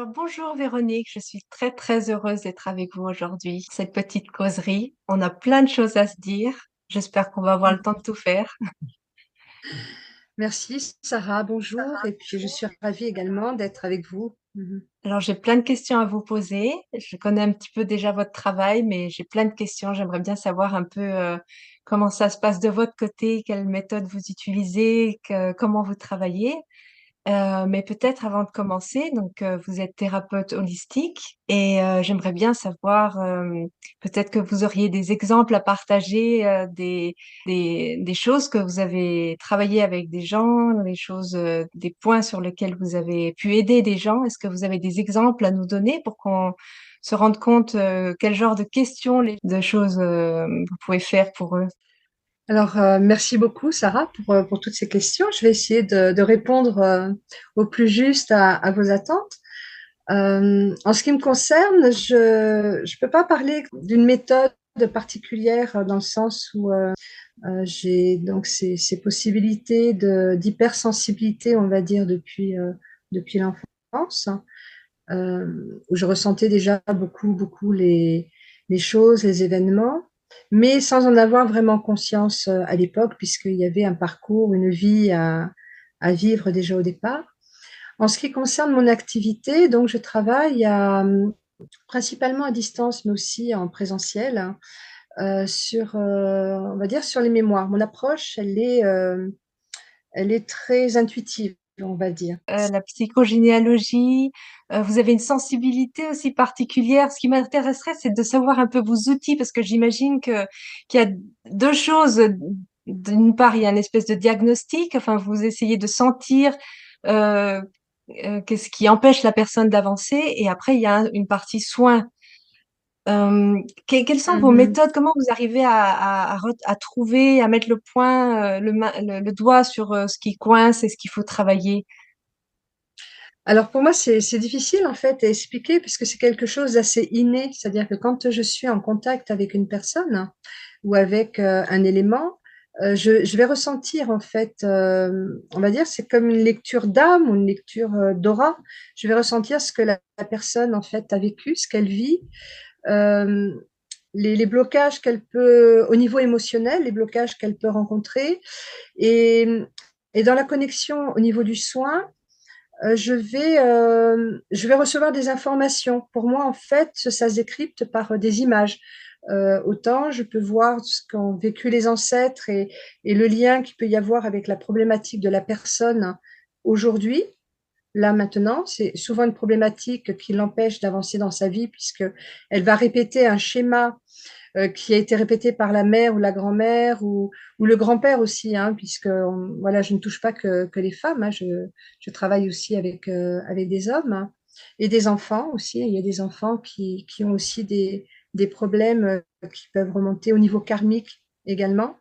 Bonjour Véronique, je suis très très heureuse d'être avec vous aujourd'hui. Cette petite causerie, on a plein de choses à se dire. J'espère qu'on va avoir le temps de tout faire. Merci Sarah, bonjour. Et puis je suis ravie également d'être avec vous. Mhm. Alors j'ai plein de questions à vous poser. Je connais un petit peu déjà votre travail, mais j'ai plein de questions. J'aimerais bien savoir un peu comment ça se passe de votre côté, quelle méthode vous utilisez, comment vous travaillez. Mais peut-être avant de commencer, donc vous êtes thérapeute holistique et j'aimerais bien savoir, peut-être que vous auriez des exemples à partager, des choses que vous avez travaillé avec des gens, des choses, des points sur lesquels vous avez pu aider des gens. Est-ce que vous avez des exemples à nous donner pour qu'on se rende compte quel genre de questions, de choses vous pouvez faire pour eux? Alors, merci beaucoup Sarah pour toutes ces questions. Je vais essayer de répondre au plus juste à vos attentes. En ce qui me concerne, je ne peux pas parler d'une méthode particulière dans le sens où j'ai donc ces possibilités d'hypersensibilité, on va dire, depuis l'enfance. Où je ressentais déjà beaucoup les choses, les événements, mais sans en avoir vraiment conscience à l'époque, puisqu'il y avait un parcours, une vie à vivre déjà au départ. En ce qui concerne mon activité, donc je travaille principalement à distance, mais aussi en présentiel, hein, on va dire, sur les mémoires. Mon approche, elle est très intuitive, on va dire. La psychogénéalogie, vous avez une sensibilité aussi particulière. Ce qui m'intéresserait, c'est de savoir un peu vos outils, parce que j'imagine que qu'il y a deux choses. D'une part, il y a une espèce de diagnostic, enfin, vous essayez de sentir euh, qu'est-ce qui empêche la personne d'avancer, et après, il y a une partie soin. Quelles sont vos Mhm. méthodes? Comment vous arrivez à trouver, à mettre le point, le doigt sur ce qui coince et ce qu'il faut travailler? Alors pour moi, c'est difficile en fait à expliquer puisque c'est quelque chose d'assez inné. C'est-à-dire que quand je suis en contact avec une personne ou avec un élément, je vais ressentir en fait, on va dire, c'est comme une lecture d'âme ou une lecture d'aura. Je vais ressentir ce que la personne en fait a vécu, ce qu'elle vit, euh, les blocages qu'elle peut, au niveau émotionnel, les blocages qu'elle peut rencontrer. Et, et dans la connexion au niveau du soin, je vais recevoir des informations. Pour moi, en fait, ça se décrypte par des images. Autant je peux voir ce qu'ont vécu les ancêtres et le lien qu'il peut y avoir avec la problématique de la personne aujourd'hui, là maintenant. C'est souvent une problématique qui l'empêche d'avancer dans sa vie puisque elle va répéter un schéma qui a été répété par la mère ou la grand-mère ou le grand-père aussi, hein, puisque voilà, je ne touche pas que les femmes, hein, je travaille aussi avec des hommes, hein, et des enfants aussi. Il y a des enfants qui ont aussi des problèmes qui peuvent remonter au niveau karmique également.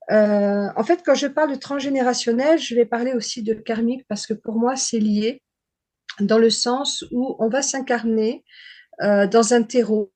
En fait, quand je parle de transgénérationnel, je vais parler aussi de karmique parce que pour moi, c'est lié dans le sens où on va s'incarner dans un terreau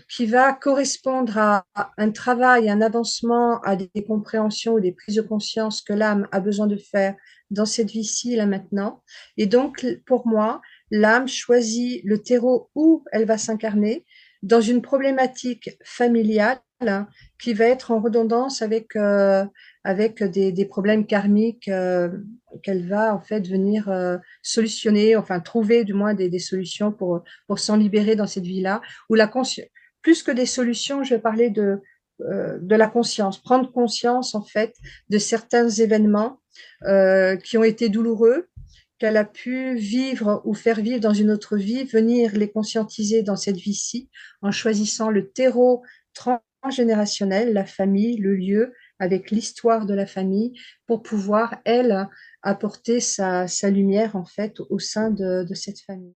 qui va correspondre à un travail, un avancement, à des compréhensions ou des prises de conscience que l'âme a besoin de faire dans cette vie-ci, là maintenant. Et donc, pour moi, l'âme choisit le terreau où elle va s'incarner dans une problématique familiale, hein, qui va être en redondance avec des problèmes karmiques qu'elle va en fait venir solutionner, enfin trouver du moins des solutions pour s'en libérer dans cette vie-là où plus que des solutions, je vais parler de la conscience, prendre conscience en fait de certains événements qui ont été douloureux, qu'elle a pu vivre ou faire vivre dans une autre vie, venir les conscientiser dans cette vie-ci en choisissant le terreau transgénérationnel, la famille, le lieu, avec l'histoire de la famille, pour pouvoir, elle, apporter sa lumière en fait au sein de cette famille.